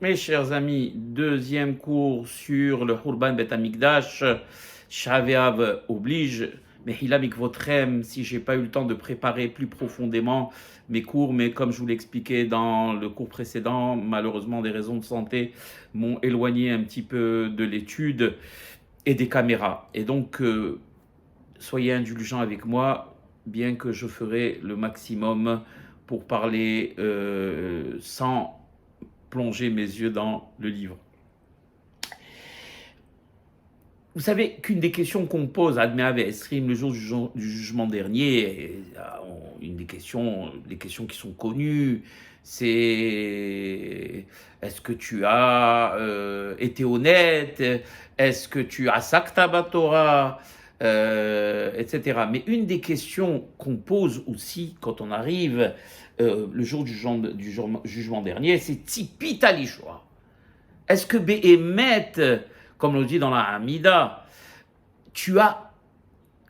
Mes chers amis, deuxième cours sur le Hurban Bet Amikdash, Shaveav oblige, mais Hilamik Votrem, si j'ai pas eu le temps de préparer plus profondément mes cours, mais comme je vous l'expliquais dans le cours précédent, malheureusement des raisons de santé m'ont éloigné un petit peu de l'étude et des caméras. Et donc, soyez indulgents avec moi, bien que je ferai le maximum pour parler sans plonger mes yeux dans le livre. Vous savez qu'une des questions qu'on pose à Dmeav et Esrim le jour du jugement dernier, une des questions qui sont connues, c'est est-ce que tu as été honnête, est-ce que tu as sakta batora, etc. Mais une des questions qu'on pose aussi quand on arrive le jour du jugement dernier, c'est Tzipita Lishua. Est-ce que Behemet, comme on le dit dans la Hamida, tu as,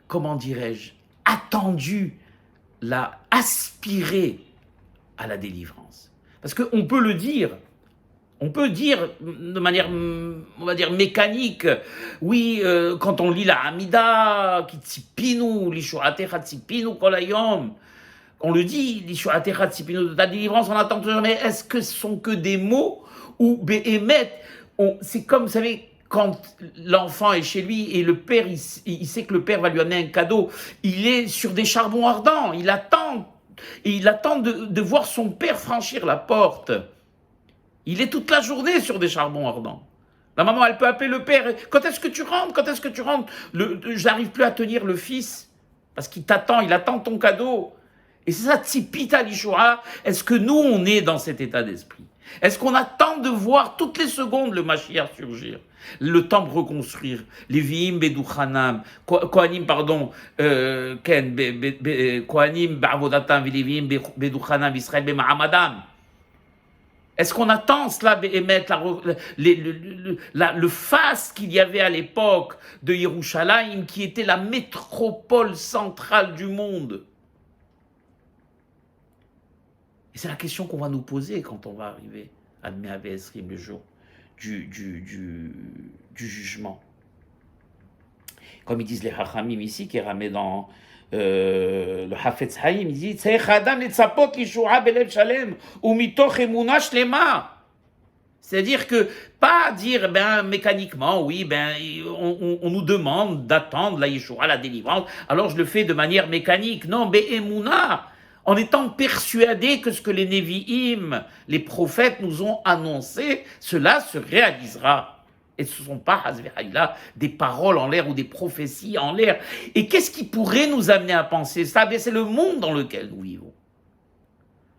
comment dirais-je, attendu, aspiré à la délivrance? Parce qu'on peut le dire, on peut dire de manière, on va dire, mécanique, oui, quand on lit la Hamida, qui tzipinu, lishuatecha tzipinu kolayom, on le dit, lishuatecha tzipinu, de ta délivrance, on attend toujours, mais est-ce que ce sont que des mots ou Behemet, c'est comme, vous savez, quand l'enfant est chez lui et le père, il sait que le père va lui amener un cadeau, il est sur des charbons ardents, il attend de voir son père franchir la porte. Il est toute la journée sur des charbons ardents. La maman, elle peut appeler le père. Quand est-ce que tu rentres? Quand est-ce que tu rentres? J'arrive plus à tenir le fils parce qu'il t'attend, il attend ton cadeau. Et c'est ça, tzipita lishua. Est-ce que nous, on est dans cet état d'esprit? Est-ce qu'on attend de voir toutes les secondes le Mashiach surgir, le temple reconstruire, les Viim Bedouchanam, Kohanim, pardon, Kohanim Ba'avodatam, Viim Bedouchanam, Israël B'Mahamadam? Est-ce qu'on attend cela, émettre le faste qu'il y avait à l'époque de Yerushalayim, qui était la métropole centrale du monde? Et c'est la question qu'on va nous poser quand on va arriver à Dmeav et Esrim, le jour du jugement. Comme ils disent les Chachamim ici, qui est ramé dans le Hafetz Haïm, il dit c'est-à-dire que pas dire mécaniquement, oui, on nous demande d'attendre la Yeshua, la délivrance, alors je le fais de manière mécanique. Non, be'emuna, en étant persuadé que ce que les Nevi'im, les prophètes nous ont annoncé, cela se réalisera. Et ce ne sont pas, hasveraïla, des paroles en l'air ou des prophéties en l'air. Et qu'est-ce qui pourrait nous amener à penser ça? C'est le monde dans lequel nous vivons.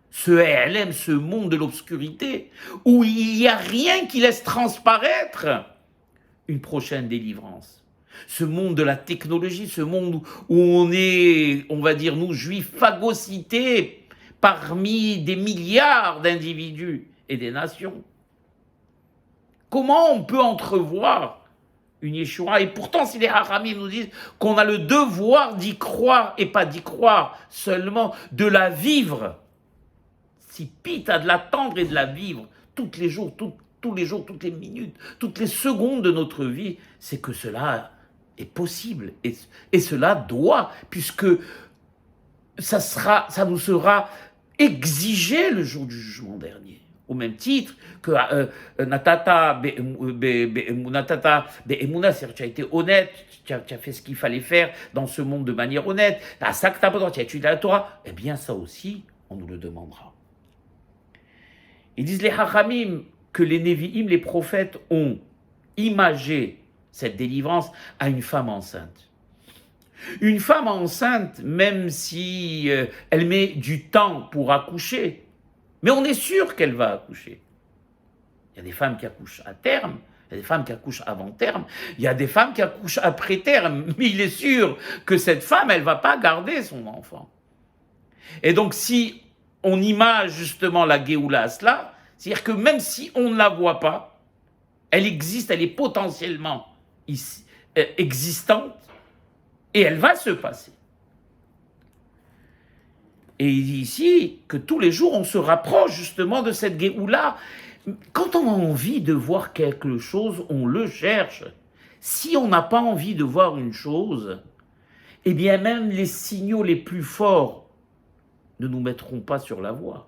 Ce LM, ce monde de l'obscurité, où il n'y a rien qui laisse transparaître une prochaine délivrance. Ce monde de la technologie, ce monde où on est, on va dire, nous, juifs, phagocytés parmi des milliards d'individus et des nations. Comment on peut entrevoir une Yeshua? Et pourtant, si les Haramim nous disent qu'on a le devoir d'y croire, et pas d'y croire seulement, de la vivre, si Pita, de l'attendre et de la vivre tous les jours, tous les jours, toutes les minutes, toutes les secondes de notre vie, c'est que cela est possible. Et cela doit, puisque ça nous sera exigé le jour du jugement dernier. Au même titre que Natata Be'emuna, c'est-à-dire tu as été honnête, tu as fait ce qu'il fallait faire dans ce monde de manière honnête, tu as étudié la Torah, eh bien ça aussi, on nous le demandera. Ils disent les Hachamim que les Nevi'im, les prophètes, ont imagé cette délivrance à une femme enceinte. Une femme enceinte, même si elle met du temps pour accoucher, mais on est sûr qu'elle va accoucher. Il y a des femmes qui accouchent à terme, il y a des femmes qui accouchent avant terme, il y a des femmes qui accouchent après terme, mais il est sûr que cette femme, elle ne va pas garder son enfant. Et donc, si on image justement la Géoula à cela, c'est-à-dire que même si on ne la voit pas, elle existe, elle est potentiellement existante, et elle va se passer. Et il dit ici que tous les jours, on se rapproche justement de cette Géoula, Quand on a envie de voir quelque chose, on le cherche. Si on n'a pas envie de voir une chose, eh bien même les signaux les plus forts ne nous mettront pas sur la voie.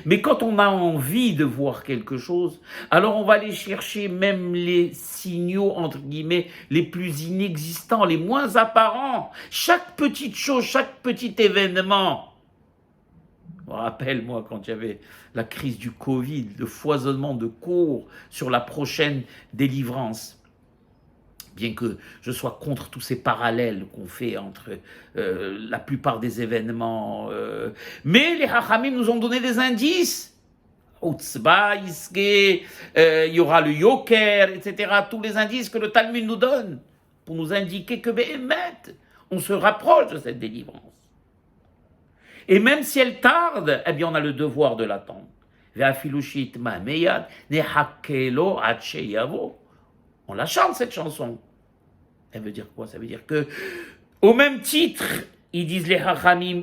Mais quand on a envie de voir quelque chose, alors on va aller chercher même les signaux, entre guillemets, les plus inexistants, les moins apparents. Chaque petite chose, chaque petit événement. Je me rappelle, moi, quand il y avait la crise du Covid, le foisonnement de cours sur la prochaine délivrance. Bien que je sois contre tous ces parallèles qu'on fait entre la plupart des événements. Mais les Hachamim nous ont donné des indices. Utzba, Iske, il y aura le Yoker, etc. Tous les indices que le Talmud nous donne pour nous indiquer que Béhémet, on se rapproche de cette délivrance. Et même si elle tarde, eh bien on a le devoir de l'attendre. On la chante cette chanson. Elle veut dire quoi? Ça veut dire que, au même titre, ils disent les Hachamim,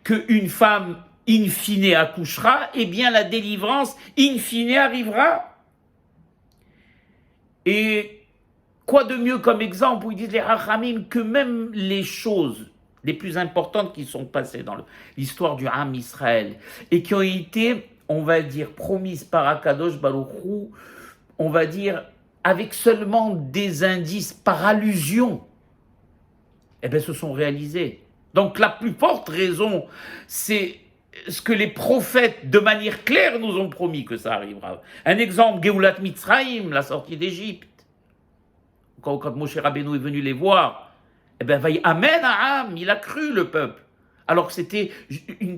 qu'une femme in fine accouchera, eh bien la délivrance in fine arrivera. Et quoi de mieux comme exemple où ils disent les Hachamim que même les choses les plus importantes qui sont passées dans l'histoire du Ham Israël et qui ont été, on va dire, promises par Akadosh Baruch Hu, on va dire, avec seulement des indices par allusion, eh bien, se sont réalisés. Donc, la plus forte raison, c'est ce que les prophètes, de manière claire, nous ont promis que ça arrivera. Un exemple, Geulat Mitzrayim, la sortie d'Égypte. Quand Moshe Rabbeinu est venu les voir, eh bien, Amen Aham, il a cru le peuple. Alors que c'était,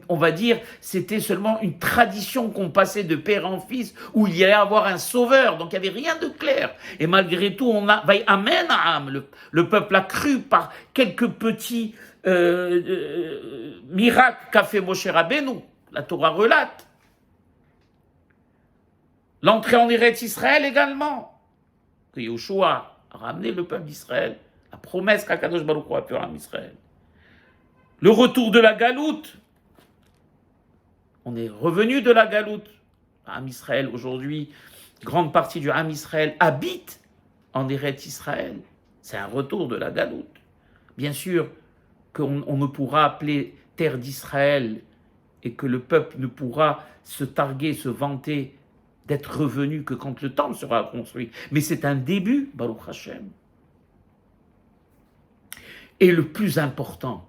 on va dire, c'était seulement une tradition qu'on passait de père en fils, où il y allait avoir un sauveur, donc il n'y avait rien de clair. Et malgré tout, on a, Amen Aham, le peuple a cru par quelques petits miracles qu'a fait Moshe Rabbeinu, la Torah relate. L'entrée en Eretz Israël également, que Yoshua a ramené le peuple d'Israël, la promesse qu'Akadosh Baruch Hu a fait en Israël. Le retour de la galoute. On est revenu de la galoute. Ham Israël, aujourd'hui, grande partie du Ham Israël habite en Eretz Israël. C'est un retour de la galoute. Bien sûr qu'on ne pourra appeler terre d'Israël et que le peuple ne pourra se targuer, se vanter d'être revenu que quand le temple sera construit. Mais c'est un début, Baruch Hashem. Et le plus important,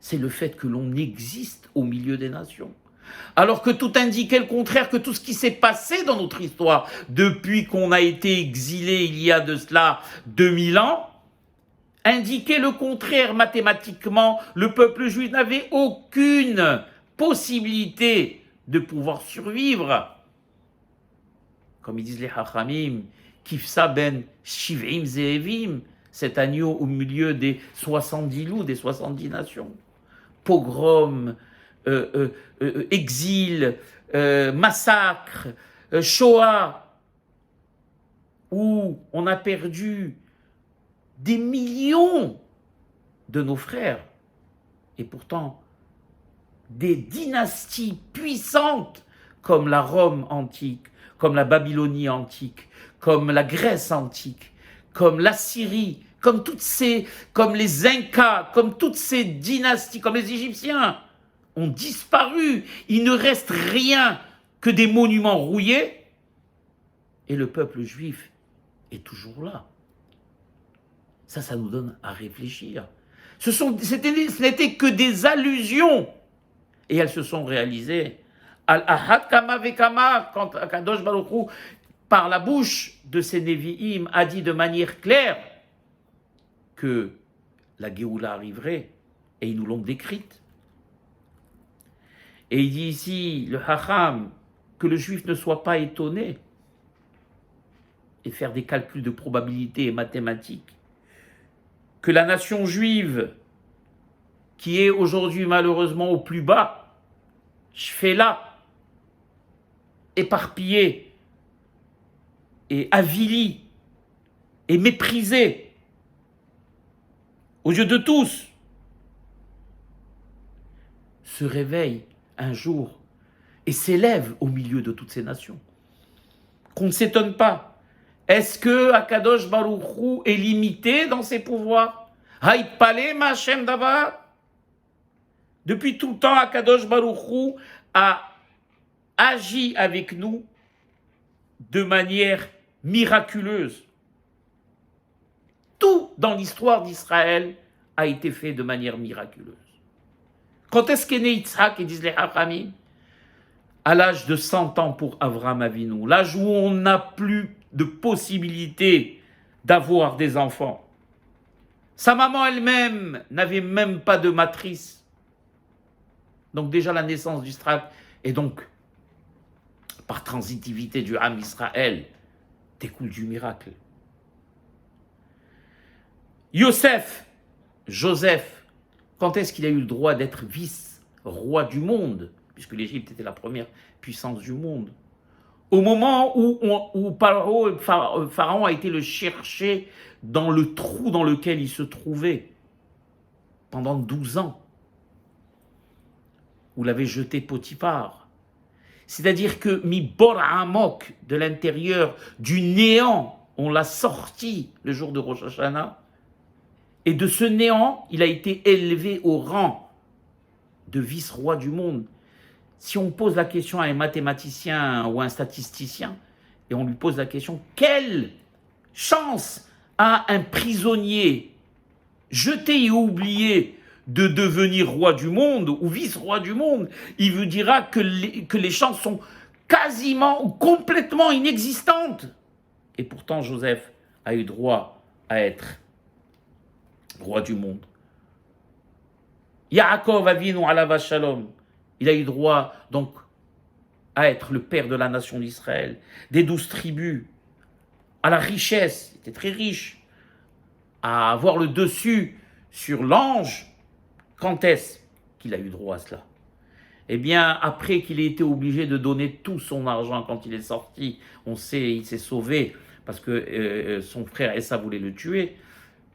c'est le fait que l'on existe au milieu des nations. Alors que tout indiquait le contraire, que tout ce qui s'est passé dans notre histoire, depuis qu'on a été exilé il y a de cela 2000 ans, indiquait le contraire mathématiquement. Le peuple juif n'avait aucune possibilité de pouvoir survivre. Comme ils disent les Hachamim, Kifsa ben Shivim Zeevim, cet agneau au milieu des 70 loups, des 70 nations. Pogrom, exil, massacre, Shoah, où on a perdu des millions de nos frères. Et pourtant, des dynasties puissantes comme la Rome antique, comme la Babylonie antique, comme la Grèce antique, comme l'Assyrie, comme les Incas, comme toutes ces dynasties, comme les Égyptiens, ont disparu. Il ne reste rien que des monuments rouillés. Et le peuple juif est toujours là. Ça nous donne à réfléchir. Ce n'était que des allusions. Et elles se sont réalisées. Al-Ahad Kama Vekama, quand Akadosh Baruch Hu, par la bouche de ces Nevi'im, a dit de manière claire que la Géoula arriverait, et ils nous l'ont décrite. Et il dit ici, le Hacham, que le juif ne soit pas étonné et faire des calculs de probabilité et mathématiques, que la nation juive, qui est aujourd'hui malheureusement au plus bas, Shfela, éparpillée et avilie et méprisée aux yeux de tous, se réveille un jour et s'élève au milieu de toutes ces nations. qu'on ne s'étonne pas. Est-ce que Akadosh Baruch Hu est limité dans ses pouvoirs? Haïpale ma Hashem davar. Depuis tout le temps, Akadosh Baruch Hu a agi avec nous de manière miraculeuse. Tout dans l'histoire d'Israël a été fait de manière miraculeuse. Quand est-ce qu'est né Yitzhak, et disent les Hachamim? À l'âge de 100 ans pour Avram Avinu, l'âge où on n'a plus de possibilité d'avoir des enfants. Sa maman elle-même n'avait même pas de matrice. Donc déjà la naissance d'Israël, et donc par transitivité du Ham Israël, découle du miracle. Joseph, quand est-ce qu'il a eu le droit d'être vice-roi du monde, puisque l'Égypte était la première puissance du monde? Au moment où Pharaon a été le chercher dans le trou dans lequel il se trouvait pendant 12 ans, où l'avait jeté Potiphar. C'est-à-dire que Mibor Amok, de l'intérieur du néant, on l'a sorti le jour de Rosh Hashanah, et de ce néant, il a été élevé au rang de vice-roi du monde. Si on pose la question à un mathématicien ou un statisticien, et on lui pose la question, quelle chance a un prisonnier jeté et oublié de devenir roi du monde ou vice-roi du monde, il vous dira que les chances sont quasiment ou complètement inexistantes. Et pourtant, Joseph a eu droit à être roi du monde. Yaakov Avinu alav shalom, il a eu droit donc à être le père de la nation d'Israël, des 12 tribus, à la richesse, il était très riche, à avoir le dessus sur l'ange. Quand est-ce qu'il a eu droit à cela? Eh bien, après qu'il ait été obligé de donner tout son argent quand il est sorti, on sait, il s'est sauvé parce que son frère Esav voulait le tuer.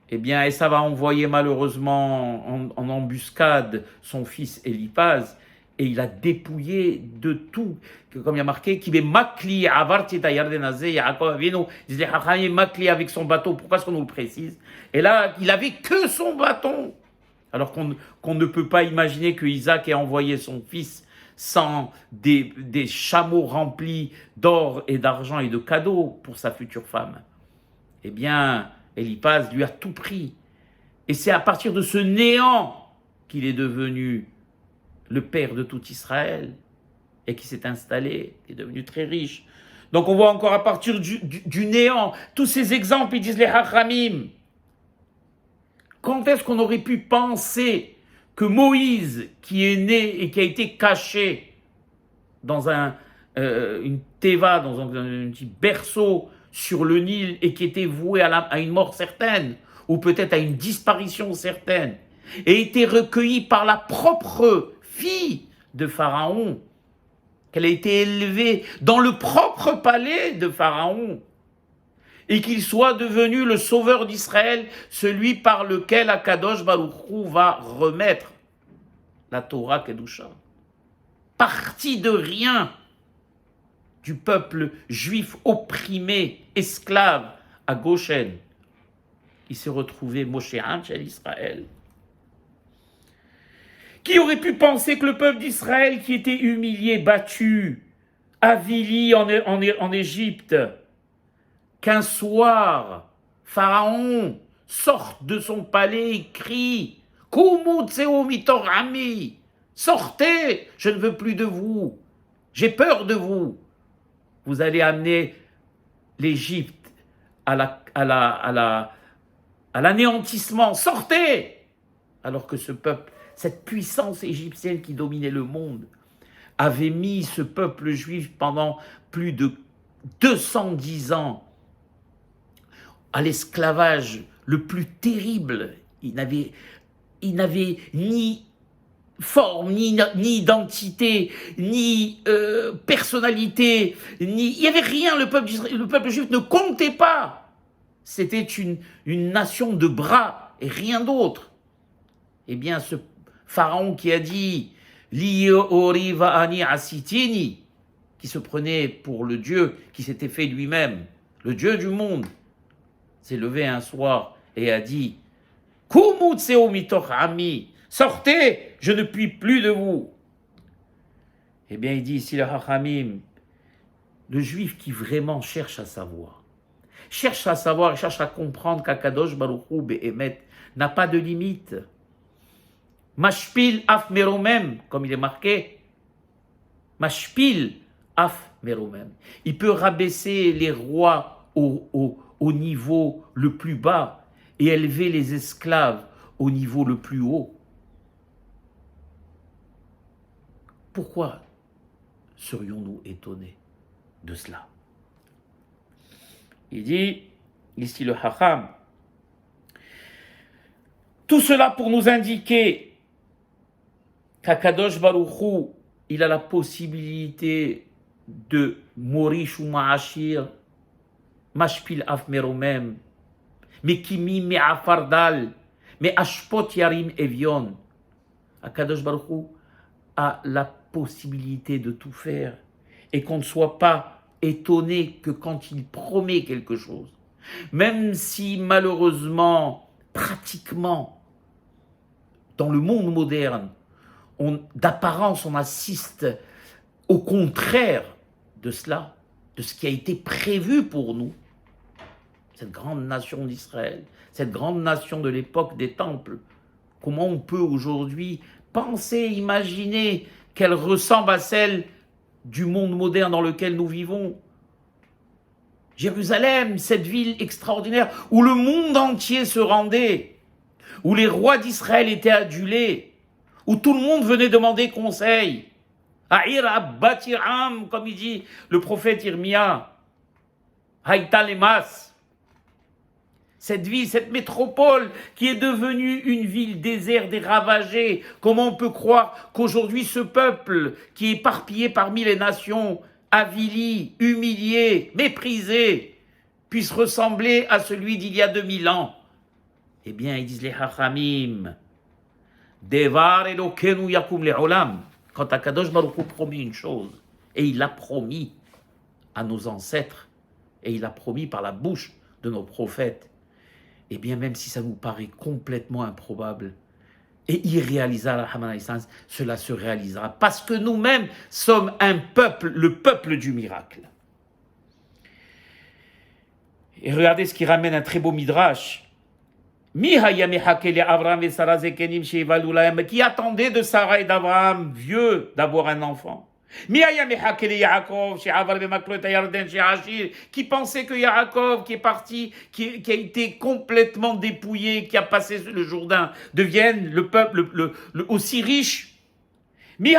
Eh bien, Esav a envoyé malheureusement en embuscade son fils Élipaz et il a dépouillé de tout. Comme il y a marqué, qu'il est makli, avarti ta yardenazé, Yaakov Avinu, il disait, makli avec son bateau, pourquoi est-ce qu'on nous le précise? Et là, il avait que son bâton. Alors qu'on ne peut pas imaginer que Isaac ait envoyé son fils sans des chameaux remplis d'or et d'argent et de cadeaux pour sa future femme. Eh bien, Élipaz lui a tout pris. Et c'est à partir de ce néant qu'il est devenu le père de tout Israël et qui s'est installé, qui est devenu très riche. Donc on voit encore à partir du néant, tous ces exemples, ils disent les Hachamim. Quand est-ce qu'on aurait pu penser que Moïse, qui est né et qui a été caché dans une teva, dans un petit berceau sur le Nil et qui était voué à une mort certaine, ou peut-être à une disparition certaine, et été recueilli par la propre fille de Pharaon, qu'elle a été élevée dans le propre palais de Pharaon, et qu'il soit devenu le sauveur d'Israël, celui par lequel Akadosh Baruch Hu va remettre la Torah Kedusha. Parti de rien du peuple juif opprimé, esclave à Goshen, il s'est retrouvé Moshe Hanchel Israël. Qui aurait pu penser que le peuple d'Israël qui était humilié, battu, avili en Égypte, qu'un soir, Pharaon sorte de son palais et crie « Kumu tseu mitorami » sortez, je ne veux plus de vous, j'ai peur de vous. Vous allez amener l'Égypte à l'anéantissement, sortez. Alors que ce peuple, cette puissance égyptienne qui dominait le monde, avait mis ce peuple juif pendant plus de 210 ans à l'esclavage le plus terrible. Il n'avait ni forme, ni identité, ni personnalité, il n'y avait rien. Le peuple juif ne comptait pas. C'était une nation de bras et rien d'autre. Eh bien, ce pharaon qui a dit « Li ori va'ani asitini » qui se prenait pour le Dieu qui s'était fait lui-même, le Dieu du monde, s'est levé un soir et a dit « Kumu tseo mitoch ami, sortez, je ne puis plus de vous ». Eh bien, il dit ici le Hachamim, le juif qui vraiment cherche à savoir, cherche à comprendre qu'Akadosh Baruch Hu Be'emet n'a pas de limite. Mashpil af meromem, comme il est marqué. Mashpil af meromem. Il peut rabaisser les rois au niveau le plus bas et élever les esclaves au niveau le plus haut. Pourquoi serions-nous étonnés de cela? Il dit, ici le Hacham, tout cela pour nous indiquer qu'Akadosh Baruch Hu, il a la possibilité de Morish ou Ma'ashir, Mashpil af meromem, Mekimi me'afardal, Me'ashpot yarim evion. Akadosh Baruch Hu a la possibilité de tout faire et qu'on ne soit pas étonné que quand il promet quelque chose, même si malheureusement, pratiquement, dans le monde moderne, d'apparence, on assiste au contraire de cela, de ce qui a été prévu pour nous, cette grande nation d'Israël, cette grande nation de l'époque des temples. Comment on peut aujourd'hui penser, imaginer qu'elle ressemble à celle du monde moderne dans lequel nous vivons? Jérusalem, cette ville extraordinaire où le monde entier se rendait, où les rois d'Israël étaient adulés, où tout le monde venait demander conseil. Aïr Abbatiram, comme il dit le prophète Irmia, Haïta Lemas. Cette ville, cette métropole qui est devenue une ville déserte et ravagée. Comment on peut croire qu'aujourd'hui ce peuple qui est éparpillé parmi les nations, avili, humilié, méprisé, puisse ressembler à celui d'il y a 2000 ans? Eh bien, ils disent les Hachamim, Devar Elokenu Yakum Le'olam. Quand Akadosh Baruch Hu promet une chose, et il l'a promis à nos ancêtres, et il l'a promis par la bouche de nos prophètes, eh bien, même si ça nous paraît complètement improbable et irréalisable, cela se réalisera, parce que nous-mêmes sommes un peuple, le peuple du miracle. Et regardez ce qui ramène un très beau midrash. Qui attendait de Sarah et d'Abraham, vieux, d'avoir un enfant? Qui pensait que Yaakov, qui est parti, qui a été complètement dépouillé, qui a passé le Jourdain, devienne le peuple aussi riche? Qui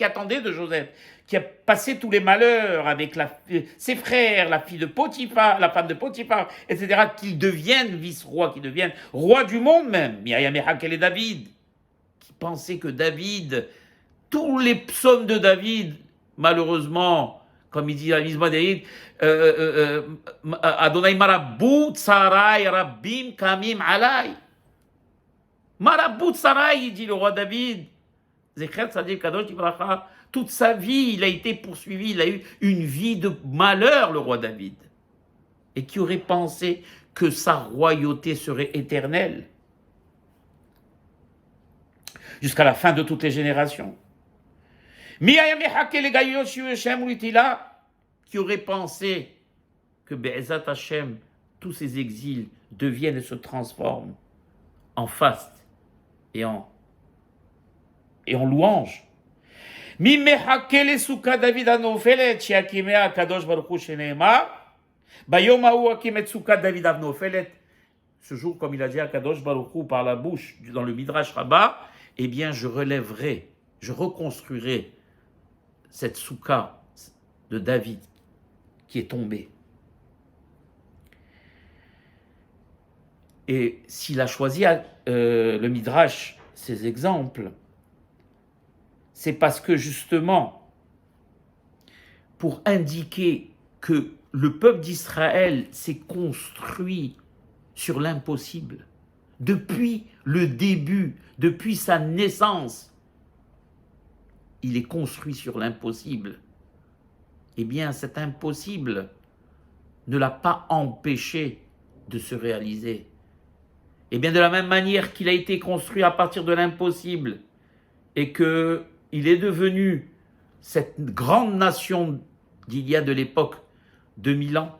attendait de Joseph, qui a passé tous les malheurs avec ses frères, la fille de Potiphar, la femme de Potiphar, etc., qu'il devienne vice-roi, qu'il devienne roi du monde même. Et David, qui pensait que David, tous les psaumes de David, malheureusement, comme il dit à l'Isma David, Adonai Marabout Sarai Rabbim Kamim Alay. Marabout Sarai, il dit le roi David. Zecher Tzadik Kadosh Ibracha. Toute sa vie, il a été poursuivi, il a eu une vie de malheur, le roi David. Et qui aurait pensé que sa royauté serait éternelle jusqu'à la fin de toutes les générations? Qui aurait pensé que Be'ezat Hashem, tous ces exils deviennent et se transforment en faste et en louange? Ce jour, comme il a dit à Kadosh Baruch Hu par la bouche, dans le Midrash Rabbah, eh bien, je relèverai, je reconstruirai cette soukha de David qui est tombée. Et s'il a choisi le Midrash, ces exemples, c'est parce que justement, pour indiquer que le peuple d'Israël s'est construit sur l'impossible, depuis le début, depuis sa naissance, il est construit sur l'impossible, eh bien cet impossible ne l'a pas empêché de se réaliser. Et bien de la même manière qu'il a été construit à partir de l'impossible et qu'il est devenu cette grande nation d'il y a de l'époque 2000 ans,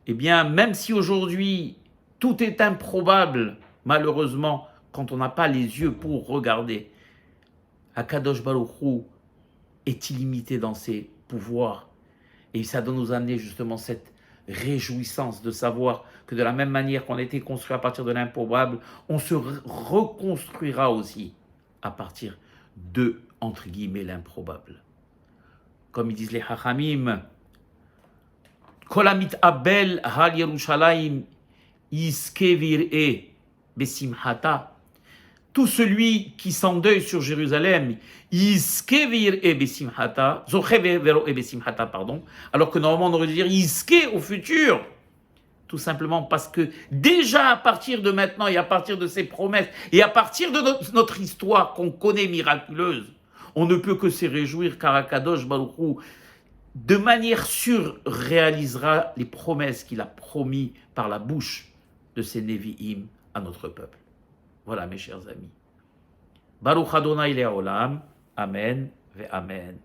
eh bien même si aujourd'hui tout est improbable, malheureusement, quand on n'a pas les yeux pour regarder, Akadosh Baruch Hu est illimité dans ses pouvoirs. Et ça doit nous amener justement cette réjouissance de savoir que de la même manière qu'on a été construit à partir de l'improbable, on se reconstruira aussi à partir de, entre guillemets, l'improbable. Comme ils disent les Hachamim, Kolamit Abel Hal Yerushalayim Yiske Vir'e Besimhata. Tout celui qui s'endeuille sur Jérusalem, Yiske Vir'e Besimhata, Zoche Vero Besimhata, pardon, alors que normalement on aurait dû dire Yiske au futur. Tout simplement parce que déjà à partir de maintenant et à partir de ces promesses et à partir de notre histoire qu'on connaît miraculeuse, on ne peut que se réjouir car Akadosh Baruch Hu, de manière sûre, réalisera les promesses qu'il a promis par la bouche de ses Nevi'im à notre peuple. Voilà mes chers amis. Baruch Adonai Le'olam. Amen ve Amen.